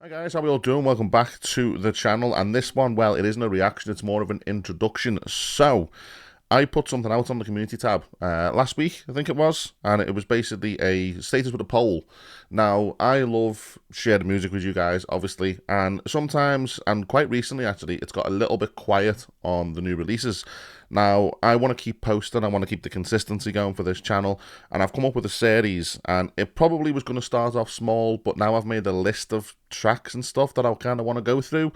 Hi guys, how are we all doing? Welcome back to the channel, and this one, well, it isn't a reaction, it's more of an introduction. So, I put something out on the community tab last week, I think it was, and it was basically a status with a poll. Now, I love sharing music with you guys, obviously, and sometimes, and quite recently actually, it's got a little bit quiet on the new releases. Now, I want to keep posting, I want to keep the consistency going for this channel, and I've come up with a series, and it probably was going to start off small, but now I've made a list of tracks and stuff that I kind of want to go through,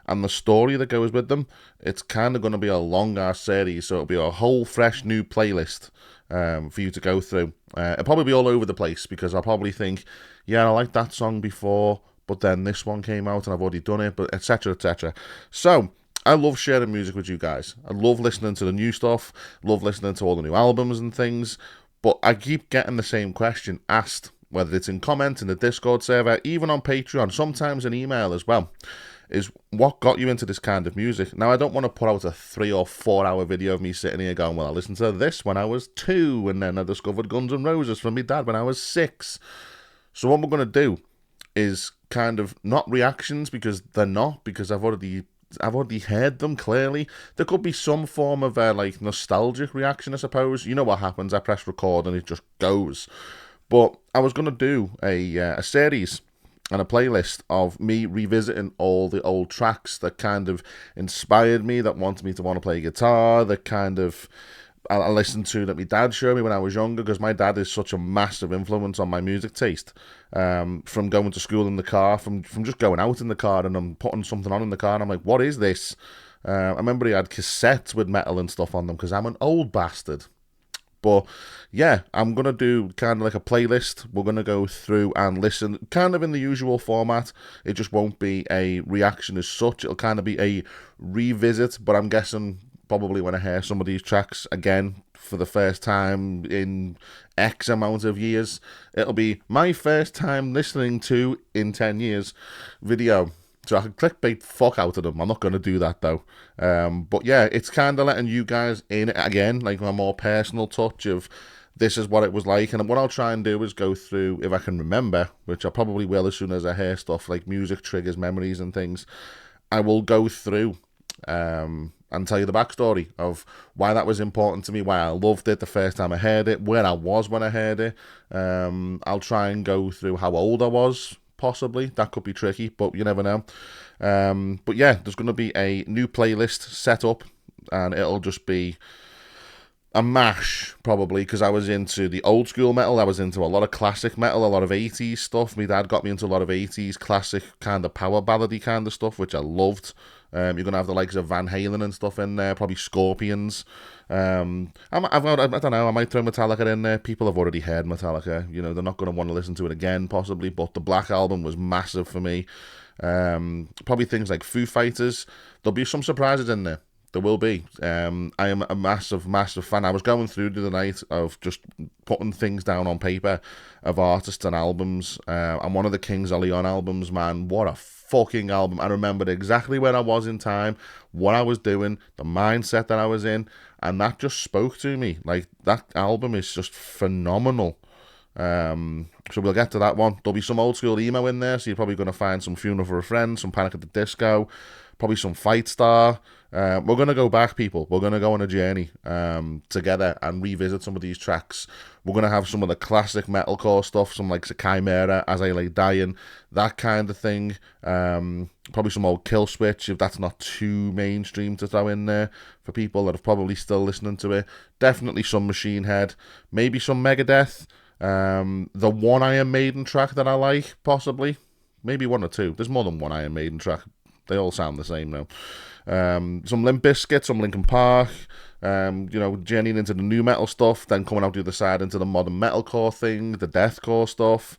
and the story that goes with them. It's kind of going to be a long-ass series, so it'll be a whole fresh new playlist for you to go through. It'll probably be all over the place, because I'll probably think, yeah, I liked that song before, but then this one came out and I've already done it, but etc, etc. So, I love sharing music with you guys. I love listening to the new stuff, love listening to all the new albums and things, but I keep getting the same question asked, whether it's in comments, in the Discord server, even on Patreon, sometimes an email as well, is what got you into this kind of music? Now, I don't want to put out a 3 or 4 hour video of me sitting here going, well, I listened to this when I was 2, and then I discovered Guns N' Roses from my dad when I was 6. So what we're going to do is kind of not reactions, because they're not, because I've already heard them clearly. There could be some form of like nostalgic reaction, I suppose. You know what happens? I press record and it just goes. But I was gonna do a series and a playlist of me revisiting all the old tracks that kind of inspired me, that wanted me to want to play guitar, that kind of I listened to, that my dad showed me when I was younger, because my dad is such a massive influence on my music taste. From going to school in the car, from just going out in the car, and I'm putting something on in the car, and I'm like, what is this? I remember he had cassettes with metal and stuff on them, because I'm an old bastard. But yeah, I'm going to do kind of like a playlist. We're going to go through and listen kind of in the usual format. It just won't be a reaction as such. It'll kind of be a revisit, but I'm guessing probably when I hear some of these tracks again for the first time in X amount of years, it'll be my first time listening to in 10 years video. So I can clickbait fuck out of them. I'm not going to do that though. But yeah, it's kind of letting you guys in again, like a more personal touch of this is what it was like. And what I'll try and do is go through, if I can remember, which I probably will as soon as I hear stuff like music triggers memories and things, I will go through and tell you the backstory of why that was important to me, why I loved it the first time I heard it, where I was when I heard it. I'll try and go through how old I was, possibly. That could be tricky, but you never know. But yeah, there's going to be a new playlist set up, and it'll just be a mash, probably, because I was into the old school metal. I was into a lot of classic metal, a lot of 80s stuff. My dad got me into a lot of 80s classic kind of power ballady kind of stuff, which I loved. You're going to have the likes of Van Halen and stuff in there, probably Scorpions. I don't know, I might throw Metallica in there. People have already heard Metallica. You know, they're not going to want to listen to it again, possibly, but the Black Album was massive for me. Probably things like Foo Fighters. There'll be some surprises in there. There will be. I am a massive, massive fan. I was going through the other night of just putting things down on paper of artists and albums. And one of the Kings of Leon albums, man, what a fucking album. I remembered exactly where I was in time, what I was doing, the mindset that I was in, and that just spoke to me. Like, that album is just phenomenal. So we'll get to that one. There'll be some old school emo in there, so you're probably going to find some Funeral for a Friend, some Panic at the Disco, probably some Fight Star. We're going to go back, people. We're going to go on a journey together and revisit some of these tracks. We're going to have some of the classic metalcore stuff, some like Chimera, As I Lay Dying, that kind of thing. Probably some old Kill Switch, if that's not too mainstream to throw in there for people that are probably still listening to it. Definitely some Machine Head, maybe some Megadeth. The one Iron Maiden track that I like, possibly. Maybe one or two. There's more than one Iron Maiden track. They all sound the same now. Some Limp Bizkit, some Linkin Park, journeying into the new metal stuff, then coming out the other side into the modern metalcore thing, the deathcore stuff.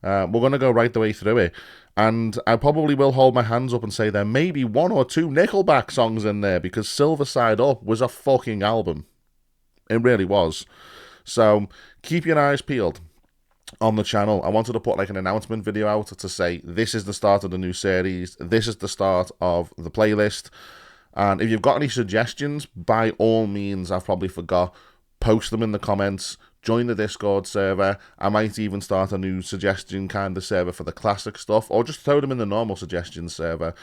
We're going to go right the way through it. And I probably will hold my hands up and say there may be 1 or 2 Nickelback songs in there, because Silver Side Up was a fucking album. It really was. So keep your eyes peeled on the channel. I wanted to put like an announcement video out to say this is the start of the new series, this is the start of the playlist, and if you've got any suggestions, by all means, I've probably forgot, post them in the comments. join the Discord server. I might even start a new suggestion kind of server for the classic stuff, or just throw them in the normal suggestions server.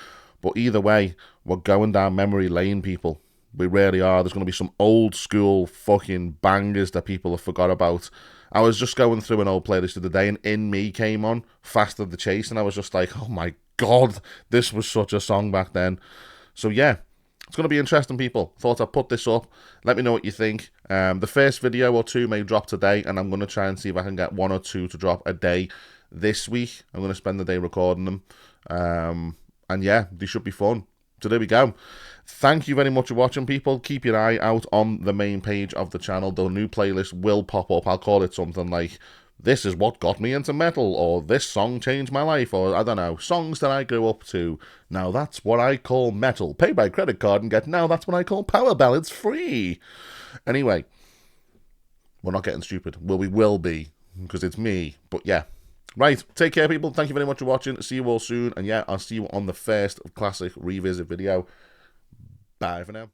But either way, we're going down memory lane, people. We really are. There's going to be some old school fucking bangers that people have forgot about. I was just going through an old playlist of the day, and In Me came on, Faster the Chase, and I was just like, oh my god, this was such a song back then. So yeah, it's going to be interesting, people. Thought I'd put this up. Let me know what you think. The first video or two may drop today, and I'm going to try and see if I can get 1 or 2 to drop a day this week. I'm going to spend the day recording them. And yeah, they should be fun. So there we go. Thank you very much for watching, people. Keep your eye out on the main page of the channel. The new playlist will pop up. I'll call it something like, this is what got me into metal, or this song changed my life, or I don't know, songs that I grew up to. Now that's what I call metal. Pay by credit card and get, now that's what I call power ballads free. Anyway, we're not getting stupid. Well, we will be, because it's me. But yeah. Right, take care, people. Thank you very much for watching. See you all soon. And yeah, I'll see you on the first classic revisit video. Bye for now.